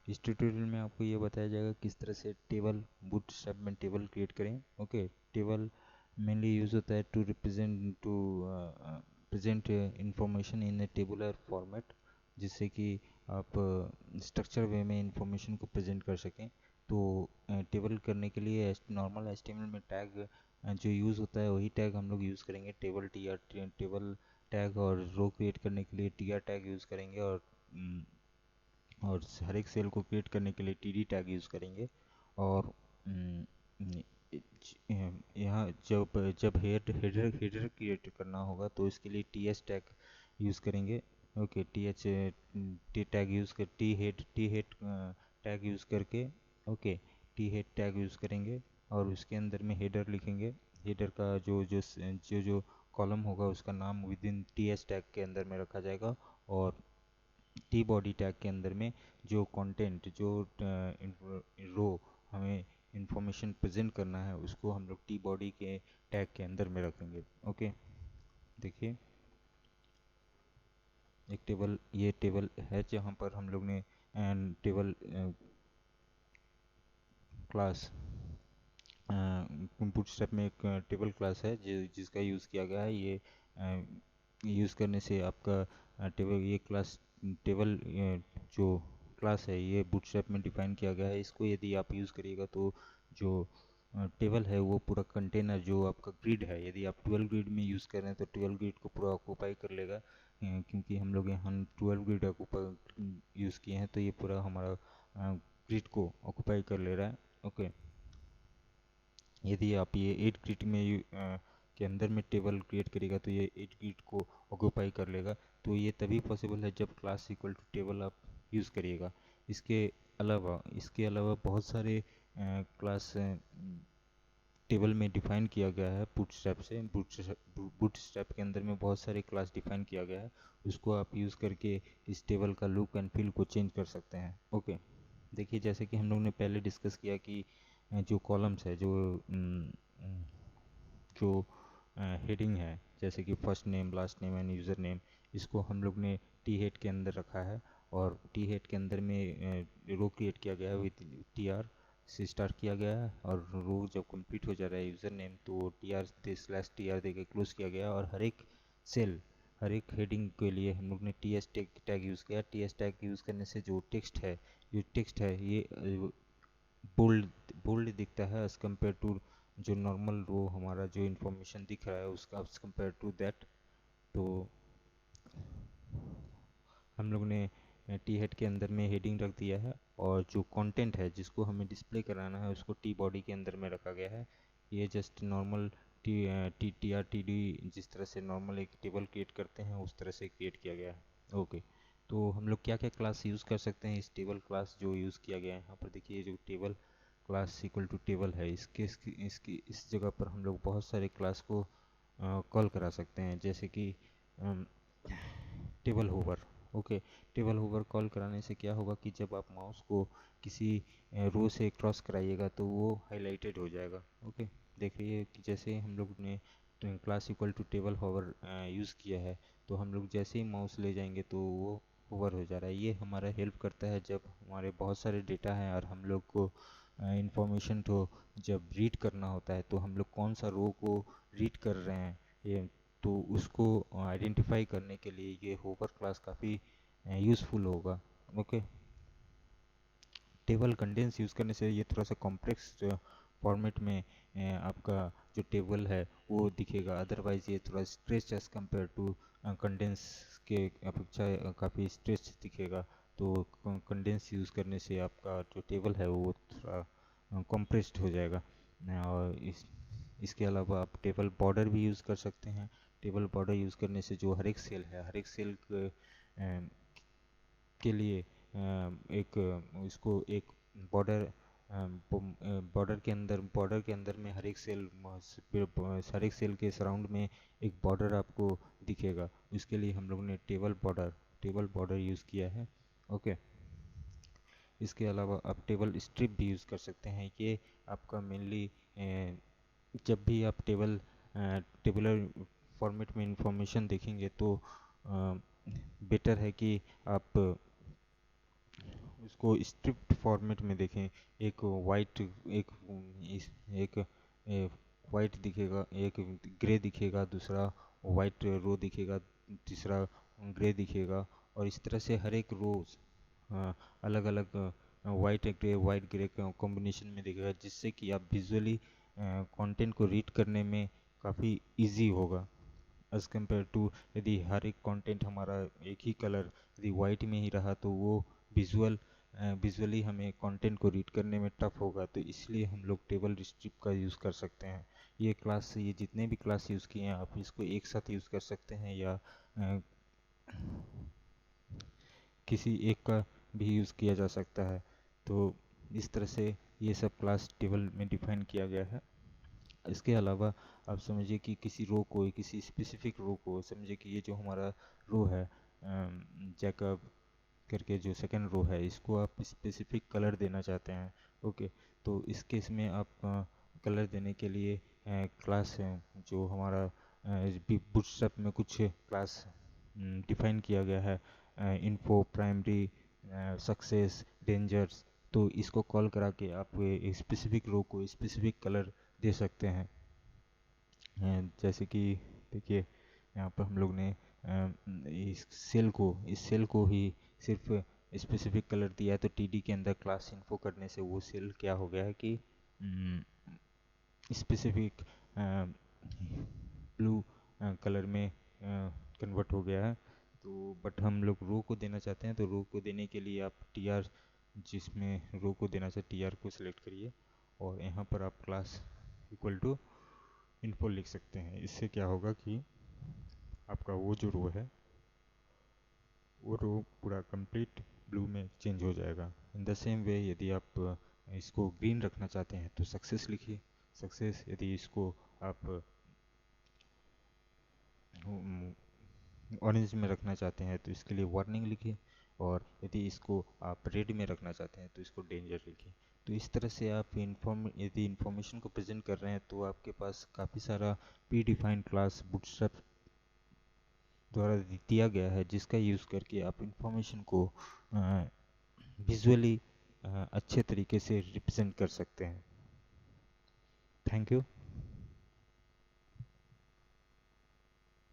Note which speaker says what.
Speaker 1: इस ट्यूटोरियल में आपको ये बताया जाएगा किस तरह से टेबल बूटस्ट्रैप में टेबल क्रिएट करें। ओके, टेबल मेनली यूज होता है to present information in a tabular format, जिससे कि आप स्ट्रक्चर वे में इंफॉर्मेशन को प्रेजेंट कर सकें। तो टेबल करने के लिए नॉर्मल HTML में टैग जो यूज़ होता है वही टैग हम लोग यूज़ करेंगे, टेबल टेबल टैग। और रो क्रिएट करने के लिए TR टैग यूज़ करेंगे, और हर एक सेल को क्रिएट करने के लिए TD टैग यूज़ करेंगे। और यहाँ जब जब हेडर क्रिएट करना होगा तो इसके लिए TH टैग यूज़ करेंगे। ओके, टी टैग यूज़ कर टी हेड टैग यूज़ करके, okay, T head tag use करेंगे और उसके अंदर में हेडर लिखेंगे। हेडर का जो कॉलम होगा उसका नाम विद इन TH टैग के अंदर में रखा जाएगा। और टी बॉडी टैग के अंदर में जो कंटेंट जो रो हमें इंफॉर्मेशन प्रेजेंट करना है उसको हम लोग टी बॉडी के टैग के अंदर में रखेंगे। ओके, देखिए एक टेबल, ये टेबल है जहाँ पर हम लोग ने टेबल क्लास बूटस्ट्रैप में एक टेबल क्लास है जिसका यूज़ किया गया है। ये यूज़ करने से आपका टेबल ये क्लास टेबल जो क्लास है ये बूटस्ट्रैप में डिफाइन किया गया है। इसको यदि आप यूज़ करिएगा तो जो टेबल है वो पूरा कंटेनर जो आपका ग्रिड है, यदि आप 12 ग्रिड में यूज़ कर रहे हैं तो 12 ग्रिड को पूरा ऑक्यूपाई कर लेगा। क्योंकि हम लोग यहाँ 12 ग्रिड यूज़ किए हैं तो ये पूरा हमारा ग्रिड को ऑक्यूपाई कर ले रहा है। ओके, यदि आप ये 8 ग्रिड में के अंदर में टेबल क्रिएट करेगा तो ये 8 ग्रिड को ऑक्यूपाई कर लेगा। तो ये तभी पॉसिबल है जब क्लास इक्वल टू टेबल आप यूज़ करिएगा। इसके अलावा बहुत सारे क्लास टेबल में डिफाइन किया गया है बूटस्ट्रैप से। बूटस्ट्रैप के अंदर में बहुत सारे क्लास डिफाइन किया गया है, उसको आप यूज़ करके इस टेबल का लुक एंड फील को चेंज कर सकते हैं। ओके, देखिए जैसे कि हम लोग ने पहले डिस्कस किया कि जो कॉलम्स है जो हेडिंग है, जैसे कि first name, last name end user name, इसको हम लोग ने टी हेड के अंदर रखा है। और टी हेड के अंदर में रो क्रिएट किया गया है विद TR से स्टार्ट किया गया है। और रो जब कंप्लीट हो जा रहा है यूज़र नेम तो TR/TR दे के क्लोज किया गया है। और हर एक हेडिंग के लिए हम लोग ने TS टैग यूज़ किया। TS टैग यूज़ करने से जो टेक्स्ट है ये बोल्ड बोल्ड दिखता है एज कम्पेयर टू जो नॉर्मल रो हमारा जो इन्फॉर्मेशन दिख रहा है उसका एज कम्पेयर टू दैट। तो हम लोग ने टी हेड के अंदर में हेडिंग रख दिया है, और जो कंटेंट है जिसको हमें डिस्प्ले कराना है उसको टी बॉडी के अंदर में रखा गया है। ये जस्ट नॉर्मल TR/TD जिस तरह से नॉर्मल एक टेबल क्रिएट करते हैं उस तरह से क्रिएट किया गया है। ओके, तो हम लोग क्या क्या क्लास यूज़ कर सकते हैं। इस टेबल क्लास जो यूज़ किया गया है यहाँ पर देखिए, जो table class equal to table है, इस जगह पर हम लोग बहुत सारे क्लास को कॉल करा सकते हैं, जैसे कि table hover. Okay, table hover call कराने से क्या होगा कि जब आप माउस को किसी रो से क्रॉस कराइएगा तो वो हाईलाइटेड हो जाएगा। ओके, देख रही है कि जैसे हम लोग ने class equal to table hover use किया है तो हम लोग जैसे ही माउस ले जाएंगे तो वो होवर हो जा रहा है। ये हमारा हेल्प करता है जब हमारे बहुत सारे डेटा हैं और हम लोग को इंफॉर्मेशन को जब रीड करना होता है तो हम लोग कौन सा रो को रीड कर रहे हैं ये, तो उसको आइडेंटिफाई करने के लिए ये होवर क्लास काफ़ी यूज़फुल होगा। ओके, टेबल कंटेंट्स यूज़ करने से ये थोड़ा सा कॉम्प्लेक्स फॉर्मेट में आपका जो टेबल है वो दिखेगा, अदरवाइज ये थोड़ा stretch as compare to condense के अपेक्षा काफ़ी स्ट्रेच दिखेगा। तो कंडेंस यूज़ करने से आपका जो टेबल है वो थोड़ा कॉम्प्रेस्ड हो जाएगा। और इसके अलावा आप टेबल बॉर्डर भी यूज़ कर सकते हैं। टेबल बॉर्डर यूज़ करने से जो हर एक सेल है, हर एक सेल के लिए इसको एक बॉर्डर बॉर्डर के अंदर में हर एक सेल के सराउंड में एक बॉर्डर आपको दिखेगा। इसके लिए हम लोग ने टेबल बॉर्डर यूज़ किया है। ओके, इसके अलावा आप टेबल स्ट्रिप भी यूज़ कर सकते हैं। ये आपका मेनली जब भी आप टेबुलर फॉर्मेट में इंफॉर्मेशन देखेंगे तो बेटर है कि आप उसको स्ट्रिप्ड फॉर्मेट में देखें, एक वाइट एक एक वाइट दिखेगा, एक ग्रे दिखेगा, दूसरा वाइट रो दिखेगा, तीसरा ग्रे दिखेगा, और इस तरह से हर एक रो अलग अलग वाइट ग्रे कॉम्बिनेशन में दिखेगा, जिससे कि आप विजुअली कंटेंट को रीड करने में काफ़ी इजी होगा एज़ कम्पेयर टू यदि हर एक कंटेंट हमारा एक ही कलर यदि वाइट में ही रहा तो वो विजुअली हमें कंटेंट को रीड करने में टफ होगा। तो इसलिए हम लोग टेबल स्ट्रिप का यूज़ कर सकते हैं। ये जितने भी क्लास यूज़ किए हैं आप इसको एक साथ यूज़ कर सकते हैं, या किसी एक का भी यूज़ किया जा सकता है। तो इस तरह से ये सब क्लास टेबल में डिफाइन किया गया है। इसके अलावा आप समझिए कि किसी स्पेसिफिक रो को समझिए कि ये जो हमारा रो है जैकब करके जो सेकंड रो है, इसको आप स्पेसिफिक कलर देना चाहते हैं। ओके, तो इस केस में आप कलर देने के लिए क्लास है जो हमारा बूटस्ट्रैप में कुछ क्लास डिफाइन किया गया है, इन्फो, प्राइमरी, सक्सेस, डेंजर्स। तो इसको कॉल करा के आप स्पेसिफिक रो को स्पेसिफिक कलर दे सकते हैं। जैसे कि देखिए यहाँ पर हम लोग ने इस सेल को ही सिर्फ स्पेसिफिक कलर दिया है, तो टीडी के अंदर क्लास इन्फो करने से वो सेल क्या हो गया है कि स्पेसिफिक ब्लू कलर में कन्वर्ट हो गया है। तो बट हम लोग रो को देना चाहते हैं, तो रो को देने के लिए आप टीआर, जिसमें रो को देना चाहिए टीआर को सिलेक्ट करिए, और यहाँ पर आप क्लास इक्वल टू इन्फो लिख सकते हैं। इससे क्या होगा कि आपका वो जो रो है वो रो पूरा कंप्लीट ब्लू में चेंज हो जाएगा। इन द सेम वे यदि आप इसको ग्रीन रखना चाहते हैं तो सक्सेस लिखिए, सक्सेस। यदि इसको आप ऑरेंज में रखना चाहते हैं तो इसके लिए वार्निंग लिखिए, और यदि इसको आप रेड में रखना चाहते हैं तो इसको डेंजर लिखिए। तो इस तरह से आप यदि इंफॉर्मेशन को प्रेजेंट कर रहे हैं तो आपके पास काफ़ी सारा प्री डिफाइंड क्लास बूटस्ट्रैप द्वारा दिया गया है, जिसका यूज़ करके आप इंफॉर्मेशन को विजुअली अच्छे तरीके से रिप्रेजेंट कर सकते हैं। Thank you.